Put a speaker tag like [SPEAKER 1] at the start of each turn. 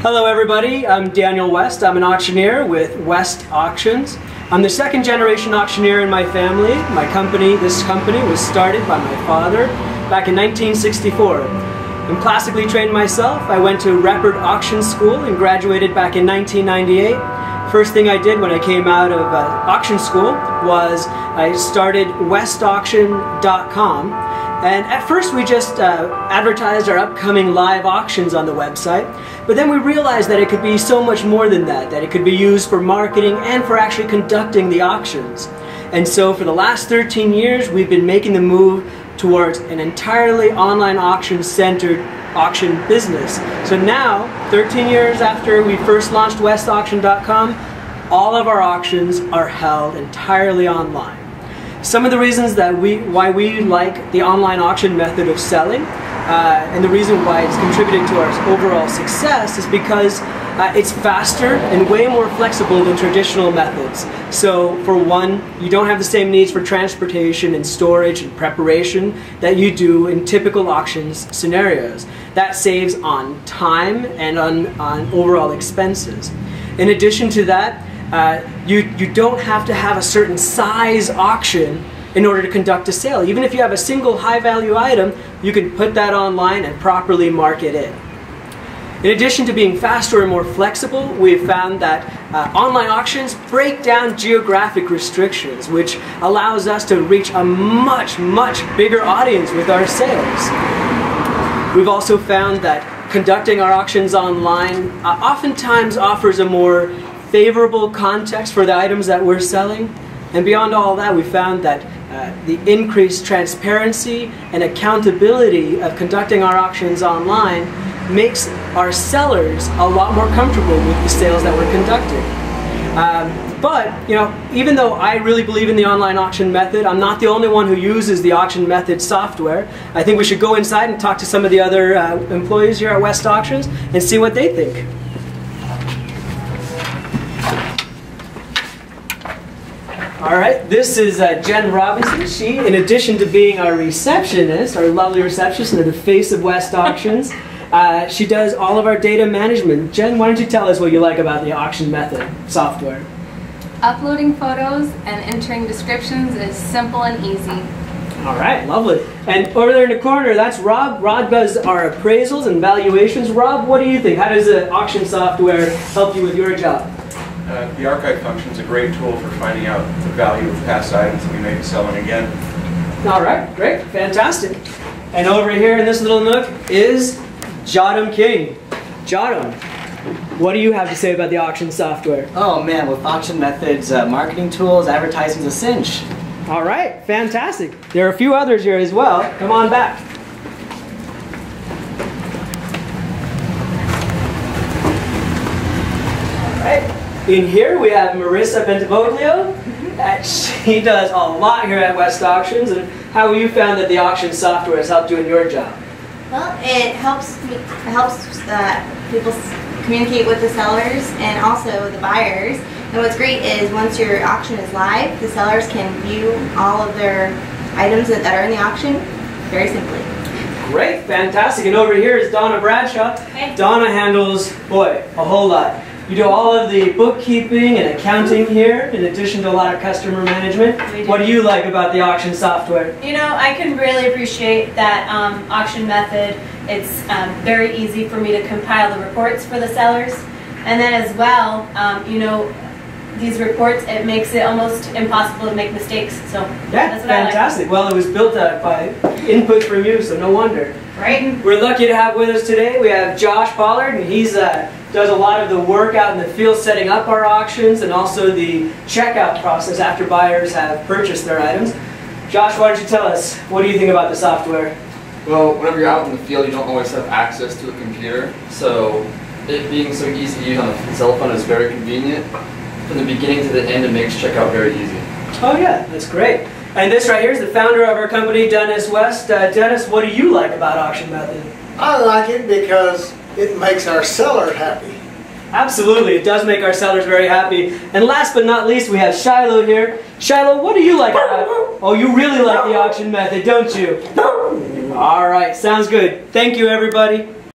[SPEAKER 1] Hello everybody, I'm Daniel West. I'm an auctioneer with West Auctions. I'm the second generation auctioneer in my family. This company was started by my father back in 1964. I'm classically trained myself. I went to Reppert Auction School and graduated back in 1998. First thing I did when I came out of auction school was I started westauction.com. And at first we just advertised our upcoming live auctions on the website, but then we realized that it could be so much more than that it could be used for marketing and for actually conducting the auctions. And so for the last 13 years we've been making the move towards an entirely online auction-centered auction business. So now, 13 years after we first launched westauction.com, all of our auctions are held entirely online. Some of the reasons why we like the online auction method of selling, and the reason why it's contributed to our overall success, is because it's faster and way more flexible than traditional methods. So for one, you don't have the same needs for transportation and storage and preparation that you do in typical auctions scenarios. That saves on time and on overall expenses. In addition to that, you don't have to have a certain size auction in order to conduct a sale. Even if you have a single high-value item, you can put that online and properly market it. In addition to being faster and more flexible, we've found that online auctions break down geographic restrictions, which allows us to reach a much bigger audience with our sales. We've also found that conducting our auctions online oftentimes offers a more favorable context for the items that we're selling. And beyond all that, we found that the increased transparency and accountability of conducting our auctions online makes our sellers a lot more comfortable with the sales that we're conducting. But even though I really believe in the online auction method, I'm not the only one who uses the AuctionMethod software. I think we should go inside and talk to some of the other employees here at West Auctions and see what they think. All right, this is Jen Robinson. She, in addition to being our receptionist, our lovely receptionist and the face of West Auctions, she does all of our data management. Jen, why don't you tell us what you like about the AuctionMethod software?
[SPEAKER 2] Uploading photos and entering descriptions is simple and easy.
[SPEAKER 1] All right, lovely. And over there in the corner, that's Rob. Rob does our appraisals and valuations. Rob, what do you think? How does the auction software help you with your job?
[SPEAKER 3] The archive function is a great tool for finding out the value of past items that we may be selling again.
[SPEAKER 1] All right, great, fantastic. And over here in this little nook is Jotham King. Jotham, what do you have to say about the auction software?
[SPEAKER 4] Oh man, with AuctionMethod's marketing tools, advertising's a cinch.
[SPEAKER 1] All right, fantastic. There are a few others here as well. Come on back. All right. In here we have Marissa Bentivoglio. She does a lot here at West Auctions. And how have you found that the auction software has helped you in your job?
[SPEAKER 5] Well, it helps people communicate with the sellers and also the buyers. And what's great is once your auction is live, the sellers can view all of their items that are in the auction very simply.
[SPEAKER 1] Great, fantastic. And over here is Donna Bradshaw.
[SPEAKER 2] Hey.
[SPEAKER 1] Donna handles, boy, a whole lot. You do all of the bookkeeping and accounting here, in addition to a lot of customer management. What do you like about the auction software?
[SPEAKER 6] You know, I can really appreciate that AuctionMethod. It's very easy for me to compile the reports for the sellers. And then as well, these reports, it makes it almost impossible to make mistakes. So
[SPEAKER 1] yeah,
[SPEAKER 6] that's what
[SPEAKER 1] fantastic.
[SPEAKER 6] I like.
[SPEAKER 1] Well, it was built by input from you, so no wonder.
[SPEAKER 6] Right?
[SPEAKER 1] We're lucky to have with us today. We have Josh Pollard, and he's does a lot of the work out in the field setting up our auctions and also the checkout process after buyers have purchased their items. Josh, why don't you tell us, what do you think about the software?
[SPEAKER 7] Well, whenever you're out in the field, you don't always have access to a computer, so it being so easy to use on a cell phone is very convenient. From the beginning to the end, it makes checkout very easy.
[SPEAKER 1] Oh yeah, that's great. And this right here is the founder of our company, Dennis West. Dennis, what do you like about AuctionMethod?
[SPEAKER 8] I like it because it makes our seller happy.
[SPEAKER 1] Absolutely, it does make our sellers very happy. And last but not least, we have Shiloh here. Shiloh, what do you like about it? Oh, you really like the AuctionMethod, don't you? All right, sounds good. Thank you, everybody.